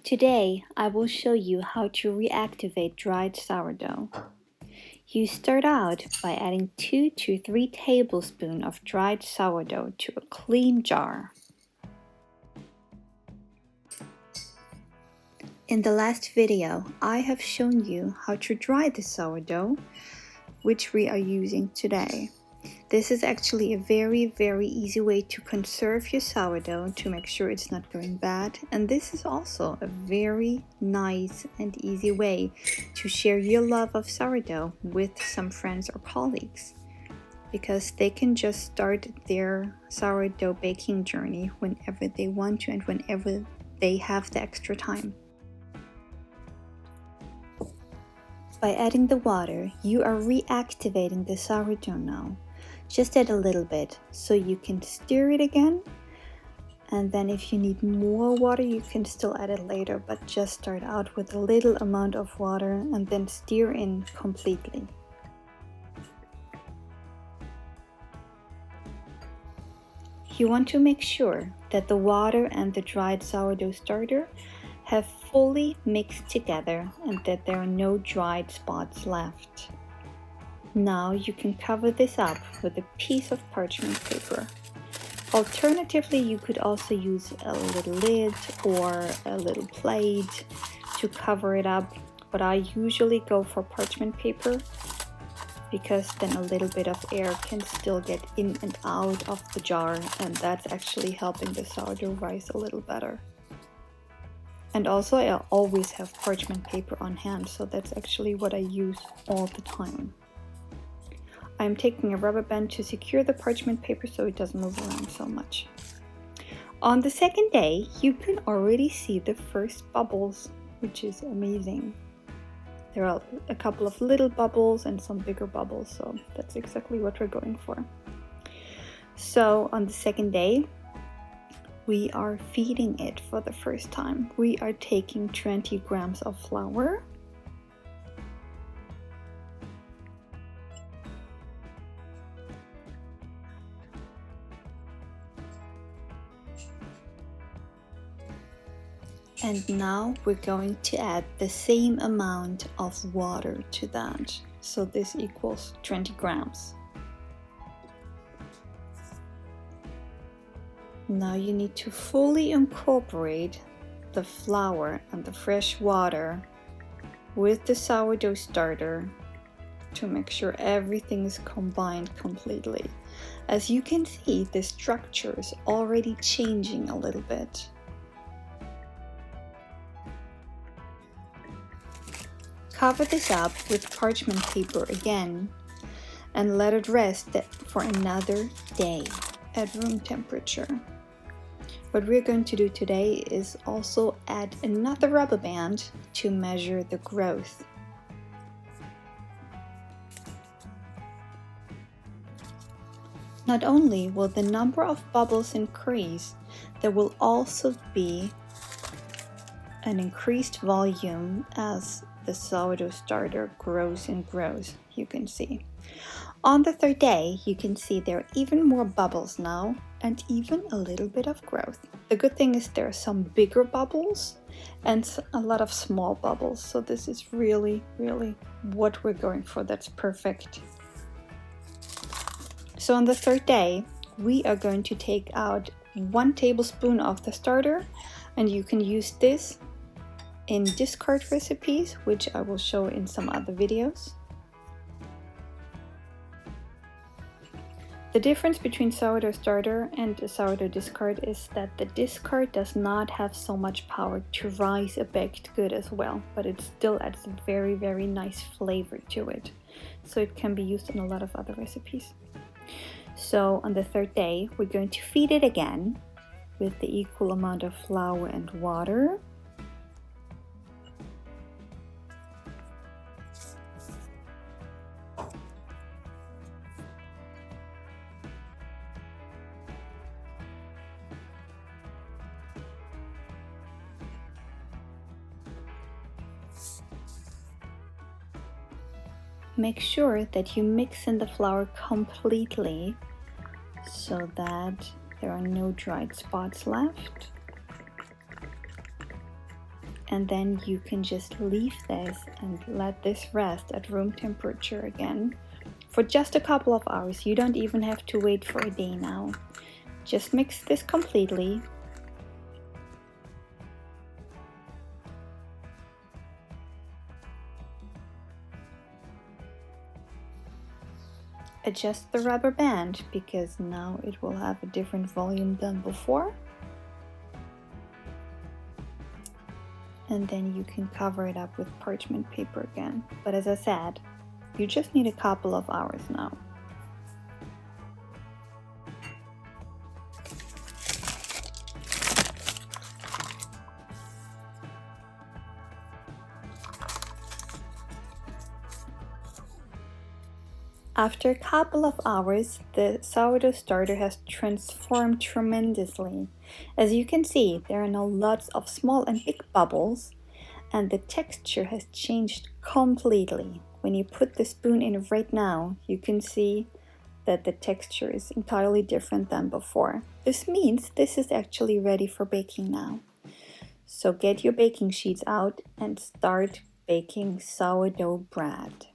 Today, I will show you how to reactivate dried sourdough. You start out by adding 2 to 3 tablespoons of dried sourdough to a clean jar. In the last video, I have shown you how to dry the sourdough, which we are using today. This is actually a very easy way to conserve your sourdough to make sure it's not going bad, and this is also a very nice and easy way to share your love of sourdough with some friends or colleagues, because they can just start their sourdough baking journey whenever they want to and whenever they have the extra time. By adding the water, you are reactivating the sourdough now. Just add a little bit so you can stir it again, and then if you need more water you can still add it later, but just start out with a little amount of water and then stir in completely. You want to make sure that the water and the dried sourdough starter have fully mixed together and that there are no dried spots left. Now you can cover this up with a piece of parchment paper. Alternatively, you could also use a little lid or a little plate to cover it up, but I usually go for parchment paper because then a little bit of air can still get in and out of the jar, and that's actually helping the sourdough rise a little better. And also I always have parchment paper on hand, so that's actually what I use all the time. I'm taking a rubber band to secure the parchment paper so it doesn't move around so much. On the second day, you can already see the first bubbles, which is amazing. There are a couple of little bubbles and some bigger bubbles, so that's exactly what we're going for. So on the second day, we are feeding it for the first time. We are taking 20 grams of flour, and now we're going to add the same amount of water to that. So this equals 20 grams. Now you need to fully incorporate the flour and the fresh water with the sourdough starter to make sure everything is combined completely. As you can see, the structure is already changing a little bit. Cover this up with parchment paper again and let it rest for another day at room temperature. What we're going to do today is also add another rubber band to measure the growth. Not only will the number of bubbles increase, there will also be an increased volume as the sourdough starter grows and grows, you can see. On the third day, you can see there are even more bubbles now and even a little bit of growth. The good thing is there are some bigger bubbles and a lot of small bubbles, so this is really what we're going for. That's perfect. So on the third day, we are going to take out 1 tablespoon of the starter, and you can use this in discard recipes, which I will show in some other videos. The difference between sourdough starter and a sourdough discard is that the discard does not have so much power to rise a baked good as well, but it still adds a very nice flavor to it. So it can be used in a lot of other recipes. So on the third day, we're going to feed it again with the equal amount of flour and water. Make sure that you mix in the flour completely so that there are no dried spots left. And then you can just leave this and let this rest at room temperature again for just a couple of hours. You don't even have to wait for a day now. Just mix this completely. Adjust the rubber band because now it will have a different volume than before. And then you can cover it up with parchment paper again. But as I said, you just need a couple of hours now. After a couple of hours, the sourdough starter has transformed tremendously. As you can see, there are now lots of small and big bubbles, and the texture has changed completely. When you put the spoon in right now, you can see that the texture is entirely different than before. This means this is actually ready for baking now. So get your baking sheets out and start baking sourdough bread.